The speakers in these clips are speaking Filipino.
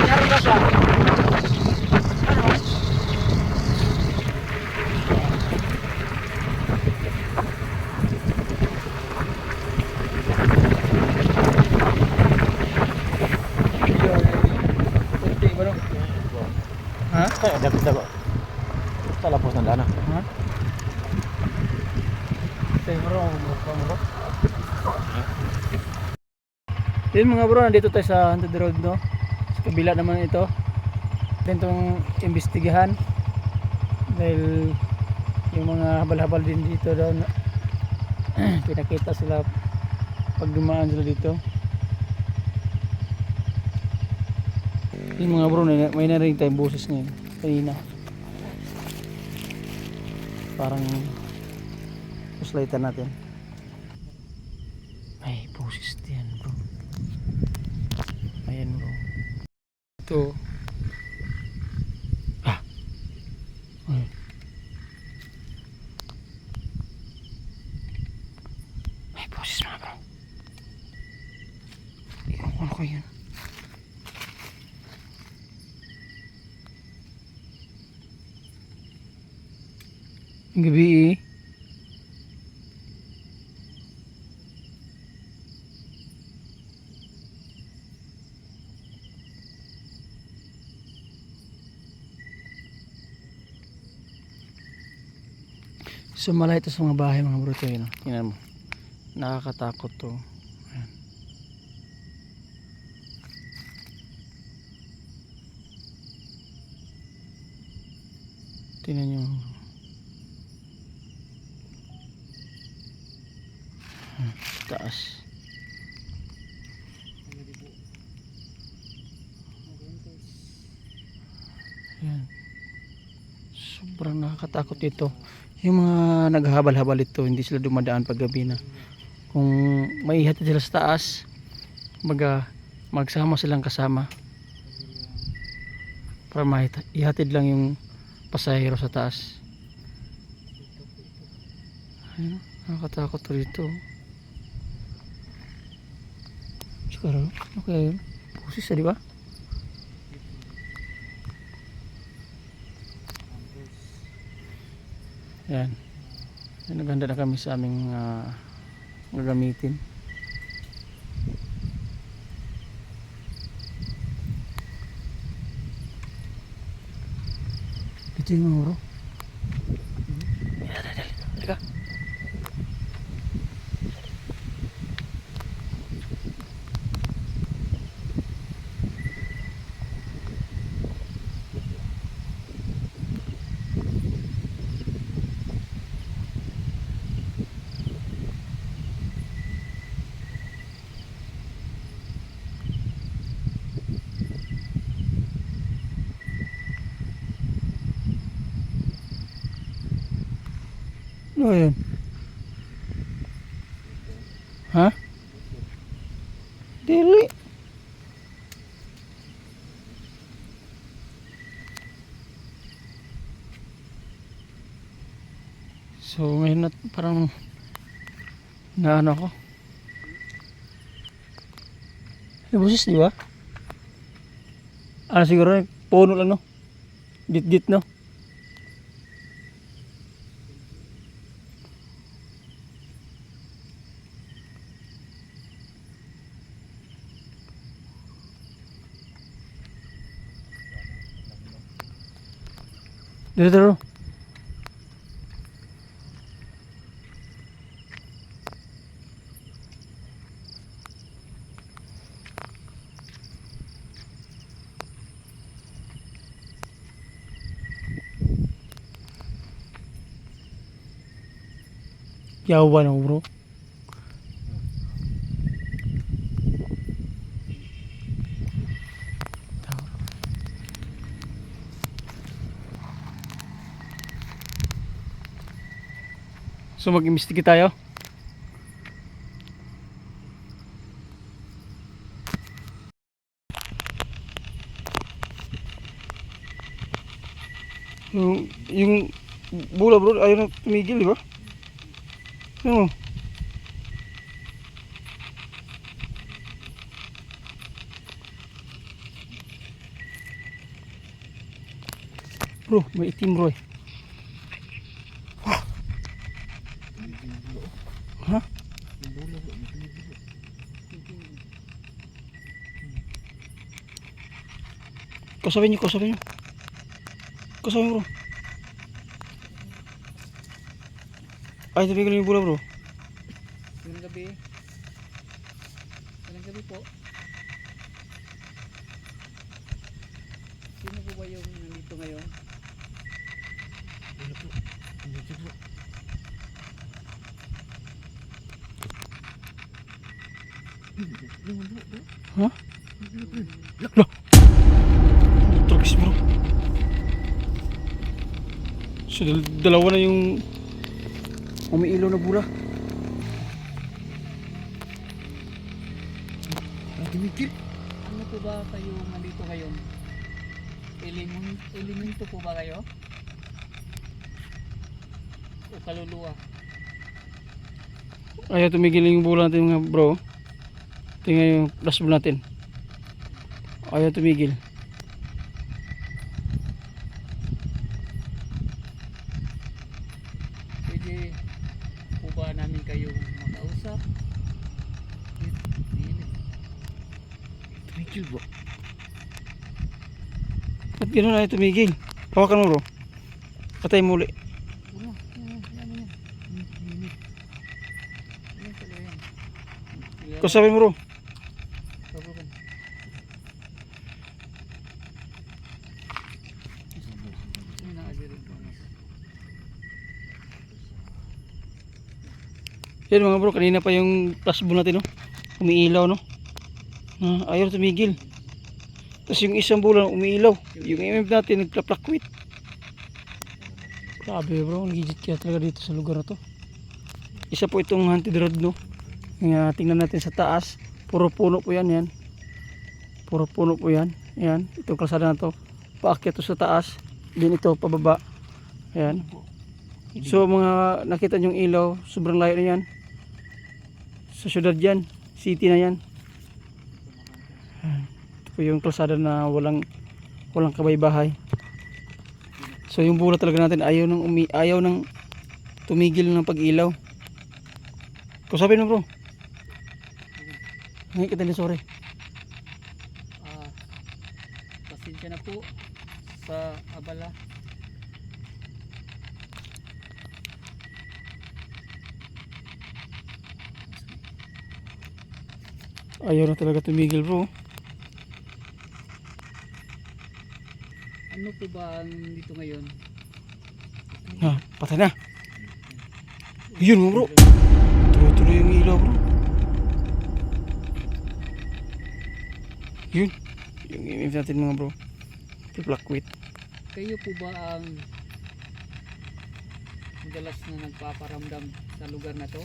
Meron na siya. Ha? Dapat ba? Sa lapos ng lana. Ha? Tayo bro. Yun mga bro, nandito tayo sa Haunted Road, no? Sa kabila naman ito. Then itong imbestigahan. Dahil yung mga habal-habal din dito daw na pinakita sila pag dumaan sila dito. Yung mga bro, may narinig tayong boses ngayon. Kanina. Parang puslaitan natin. May boses diyan bro. Ayan bro. Ito. Ah. Ay. May boses mga bro. Iwan ko yun. Gabi eh. Sumalay ito sa mga bahay mga bro. Ito yun. Tingnan mo. Nakakatakot to. Ayan. Tingnan nyo. Taas. Ayan. Sobrang nakakatakot ito. Yung mga naghahabal-habal ito, hindi sila dumadaan pag gabi na. Kung may ihatid sila sa taas, magsama silang kasama para ihatid lang yung pasahero sa taas. Ayun, nakakatakot rito. Siguro, okay. Pusis di ba? Yan. Naghanda na kami sa aming gagamitin. Ito yung mga bro. Dali. Halika. Ano yun? Ha? Dili. So ngayon na parang naano ako. May busis di ba? Siguro puno lang no. Git-git no. Dito. Yawa na bro. So mag-imbestiga tayo. Yung bola bro ayaw na tumigil, di ba? Ano? Bro, may itim bro eh. Ha? Kausapin nyo, kausapin nyo. Kausapin bro. Ay, tumigil yung bola bro. Magandang gabi. Magandang gabi po. Sino po ba yung nandito ngayon? Ha? Lah. Tragis bro. So, dalawa na yung umiilaw na bola. Ano po ba kayo nandito ngayon? Elemento po ba kayo? O kaluluwa? Ayaw tumigil yung bola natin mga bro. Tingnan yung dashboard natin. Ayaw tumigil. Pwede po ba namin kayong makausap? Tumigil bro. Ba't gano'n ayaw tumigil? Hawakan mo bro. Patay mo uli. Ano? Yan yan. Yan pala yan. Kausapin mo bro. Pabukan. Sino nakadirin po? Yan mga bro, kanina pa yung dashboard natin no. Umiilaw no. Ayaw tumigil. Tapos yung isang bola umiilaw. Yung MF natin nagplaplakwit. Grabe bro, legit kaya talaga dito sa lugar na to. Isa po itong haunted road no. Tingnan natin sa taas. Puro puno po yan, yan. Puro puno po yan. Yan, itong kalsada na to. Paakyat to sa taas. Din ito pababa. Ayan. So mga nakita nyong ilaw, sobrang layo na yan. Sa syudad yan, city na yan. Ito po yung kalsada na walang kabaybahay. So yung bola talaga natin ayaw nang tumigil ng pag-ilaw. Kusapin mo bro. Ngayon kita ni sorry. Pasensya na po sa abala. Ayaw na talaga tumigil bro. Ano po ba ang dito ngayon? Patay na. Yun mo bro. Tuloy-tuloy yung ilaw bro. Yun. Yung image natin mga bro. Plakwit. Kayo po ba ang madalas na nagpaparamdam sa lugar na to?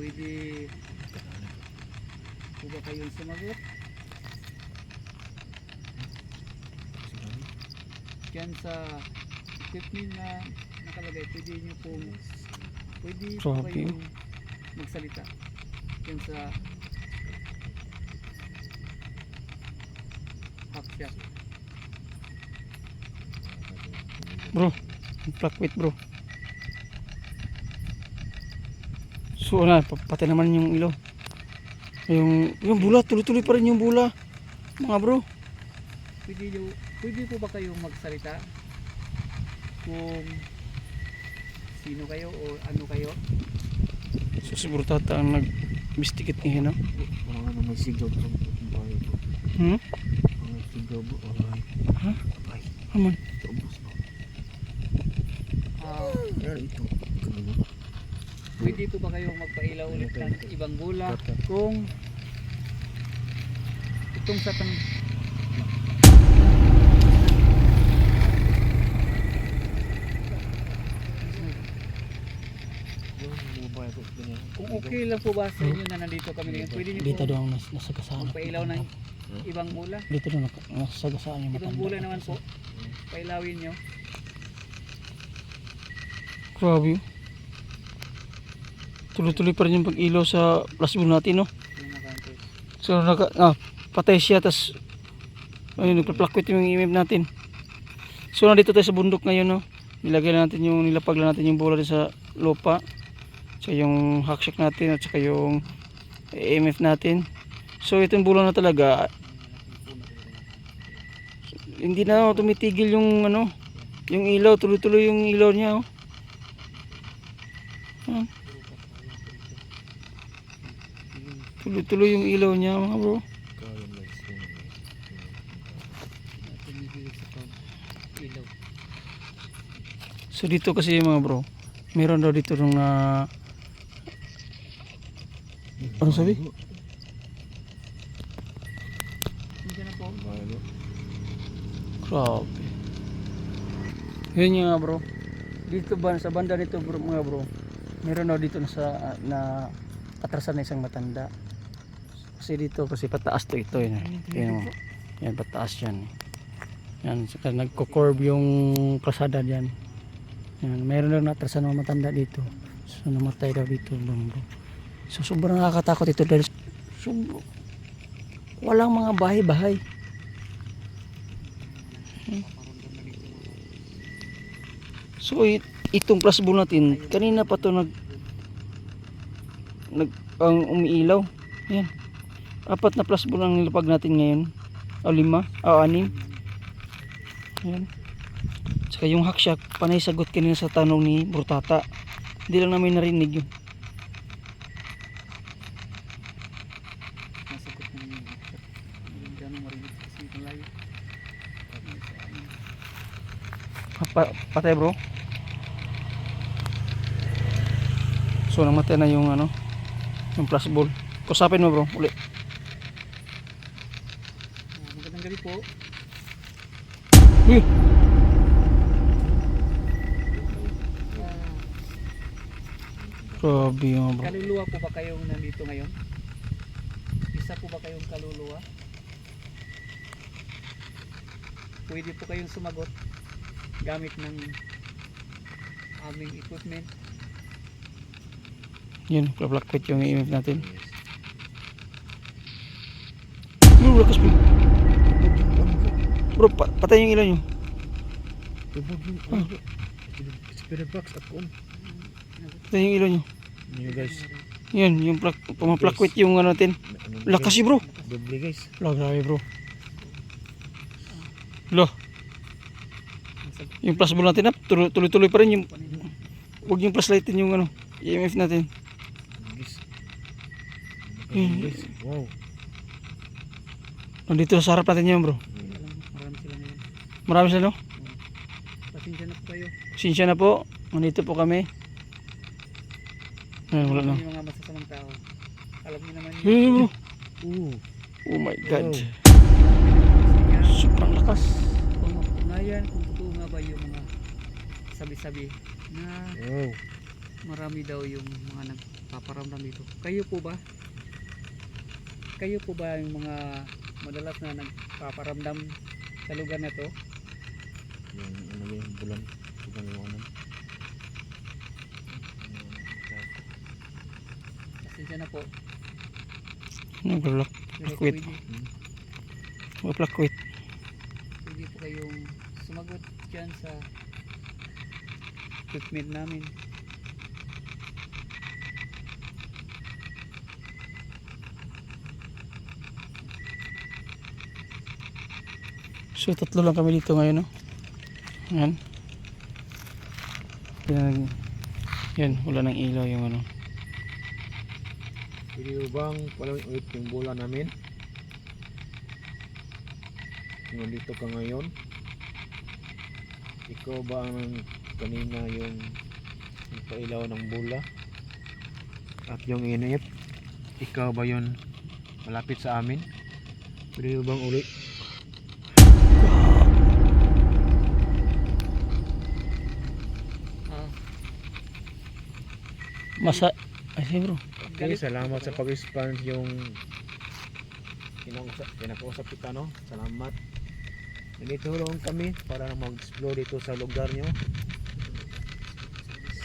Pwede po ba kayong sumagot? Diyan sa equipment na nakalagay, pwede nyo pong po Grabe. kayong magsalita diyan sa hackshot. Bro. Plakwit bro. So na, patay naman yung ilaw. Yung bula, tuloy-tuloy pa rin yung bula. Mga bro. Pwede po ba kayong magsalita kung sino kayo o ano kayo? So siguro tata ang nag-investigate ngayon no? Parang ano may sigaw bro. May sigaw bro. Ha? Aman. Ubus bro. Ito. Pwede po ba kayong magpailaw ulit ng ibang bola kung itong sa kung okay lang po ba sa inyo na nandito kami ngayon, pwede niyo Dito po daw ang nasagasaan. magpailaw ng ibang bola. Dito daw nasagasaan yung Ibang matanda. bola naman po, pailawin nyo. Grabe. Tuloy-tuloy pa rin yung pag-ilaw sa flashbulb natin, no? Yung nakantos. So, patay siya, tas ayun, nagpa-fluctuate yung EMF natin. So, nandito tayo sa bundok ngayon, no? Nilagay na natin yung, nilapag na natin yung bola din sa lupa. So, yung hackshack natin at saka yung EMF natin. So, itong bola na talaga, hindi na tumitigil yung ano, yung ilaw, tuloy-tuloy yung ilaw niya, oh. Tuloy-tuloy yung ilaw niya, mga bro. Tumigil sa pag-ilaw. So dito kasi mga bro, meron daw dito nung ano sabi? Hindi na po. Grabe. Yun yung nga bro. Dito ba sa banda nito bro, mga bro, meron daw dito na atrasan na isang matanda. Kasi dito kasi pataas to ito yun. Yun, yan pataas yan. Yan, saka nagko-curve yung kalsada diyan. Yan, meron daw natrasan ng matanda dito. So namatay daw dito bro. So sobrang nakakatakot ito dahil walang mga bahay-bahay. So itong flashbulb natin, kanina pa to ang umiilaw. Yan. 4 na flashbulb ang nilapag natin ngayon. O 5, o 6. Yan. Saka yung hackshack, panay sagot kanina sa tanong ni Brutata. Hindi lang namin narinig yun. Nasagot na yun. Hindi gano'ng marinig kasi malayo. Patay bro. So namatay na yung ano, yung flashbulb. Kusapin mo bro, uli. Magandang gabi po. Uy! Grabe yung bro. Kaluluwa po ba kayong nandito ngayon? Isa po ba kayong kaluluwa? Pwede po kayong sumagot gamit ng aming equipment. Yun, fluctuate yung EMF natin. Bro, lakas bro. Bro, patay yung ilaw nyo. Spirit box ako. Patay yung ilaw nyo. Yun guys. Yan, yung pumapluctuate yung ano natin. Lakas yun bro. Doble guys. Lo, grabe bro. Lo. Yung flashbulb natin tuloy-tuloy pa rin yung, huwag yung flashlightin yung ano, EMF natin. Guys. Wow. Nandito sa harap natin yan bro. Marami sila ngayon. Marami sila no? Pasensya na po kayo. Pasensya na po. Nandito po kami. Ayan, wala na. Yung mga masasamang tao. Alam niyo naman Hey, bro. Ooh. Oh my God. Wow. Sobrang lakas. Kung mapatunayan kung totoo nga ba yung mga sabi-sabi na Wow. marami daw yung mga nagpaparamdam dito. Kayo po ba? Kayo po ba yung mga madalas na nagpaparamdam sa lugar na to? Yung ano yung bulan. Bulan yung ano. Pasensya na po. Nag-lock. Pero Quit. Mag-fluctuate. pwede po kayong sumagot dyan sa equipment namin. So tatlo lang kami dito ngayon no. Yan. Yan, wala nang ilaw yung ano. Pwede mo bang palawin ulit yung bola namin? Nandito ka ngayon? Ikaw ba ang kanina yung nagpailaw ng bola? At yung inip? Ikaw ba yun malapit sa amin? Pwede mo bang ulit? Masa ay sige bro. Okay, salamat sa pag-respond yung pinakausap kita no. Salamat. Nandito lang kami para mag-explore dito sa lugar nyo.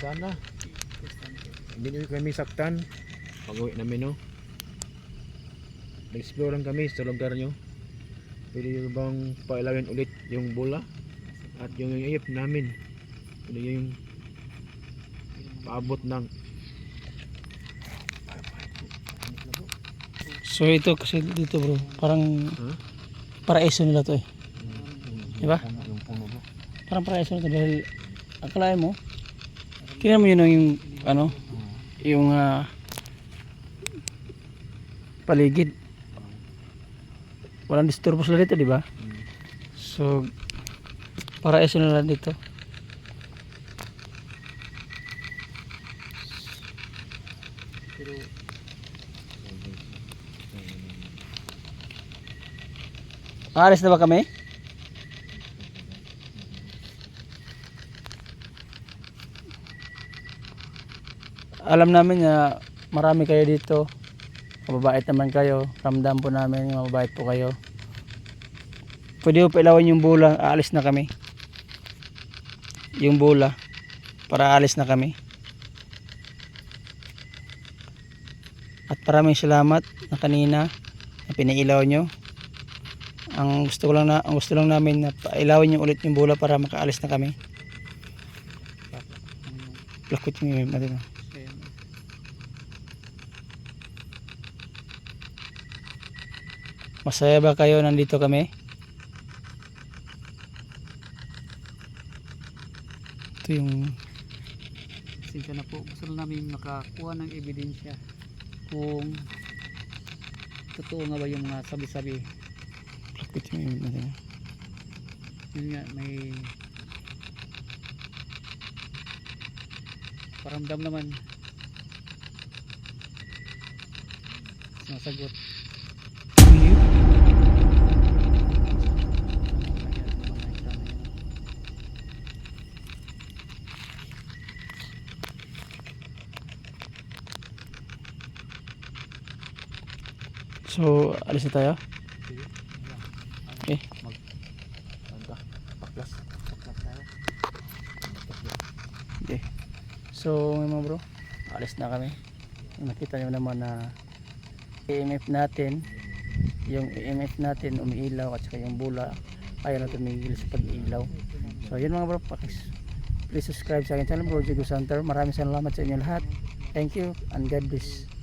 Sana Hindi nyo kami saktan. Pag-uwi namin, no? Nag-explore lang kami sa lugar nyo. Pwede nyo bang pailawin ulit yung bola? At yung iyip namin. Pwede yung paabot ng So ito kasi dito bro, parang Huh? paraiso nila to eh. Diba? Yung puno bro. Parang paraiso nila dahil akalain mo, tingnan mo yun yung ano, yung paligid. Walang disturbo sila dito, di ba? So paraiso nila dito. Pero Aalis na ba kami? Alam namin na marami kayo dito. Mababait naman kayo. Ramdam po namin mababait po kayo. Pwede po pailawan yung bola. Aalis na kami. Yung bola. Para aalis na kami. At maraming salamat na kanina na pinailaw nyo. Ang gusto lang namin na pailawin niyo ulit yung bola para makaalis na kami. Lakot yung natin. ayan. Masaya ba kayo nandito kami? Ito yung Pasensya na po. Gusto lang namin makakuha ng ebidensya kung totoo nga ba yung mga sabi-sabi. lakot yung natin. Yun nga, may paramdam naman. Sinasagot. So, alis na tayo. Okay. Paklas. Okay. So, mga bro, alis na kami. Nakita nyo naman na EMF natin, yung EMF natin umiilaw at saka yung bola ayaw na tumigil sa pag-ilaw. So, yun mga bro, please subscribe sa akin channel, Bro Jigo Center. Maraming salamat sa inyo lahat. Thank you and God bless.